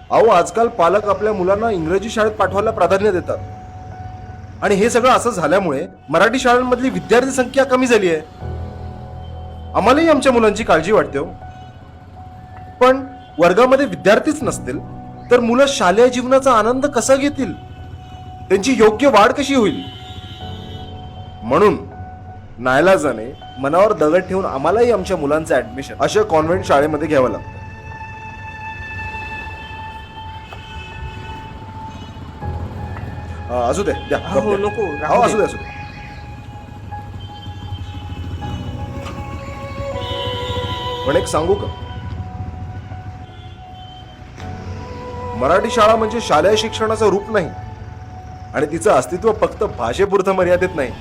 अहो, आजकाल पालक आपल्या मुलांना इंग्रजी शाळेत पाठवायला प्राधान्य देतात आणि हे सगळं असं झाल्यामुळे मराठी शाळांमधली विद्यार्थी संख्या कमी झाली आहे. आम्हालाही आमच्या मुलांची काळजी वाटते हो. पण वर्गामध्ये विद्यार्थीच नसतील तर मुलं शालेय जीवनाचा आनंद कसा घेतील, त्यांची योग्य वाढ कशी होईल? म्हणून नाईलाजाने मनावर दगड ठेवून आम्हालाही आमच्या मुलांचं ऍडमिशन अशा कॉन्व्हेंट शाळेमध्ये घ्यावं लागतं. असू दे, द्या हो, द्या. नको, हो, राहू दे. असू दे असू दे. पण एक सांगू का, मराठी शाळा म्हणजे शालेय शिक्षणाचं रूप नाही आणि तिचं अस्तित्व फक्त भाषेपुरतं मर्यादित नाही.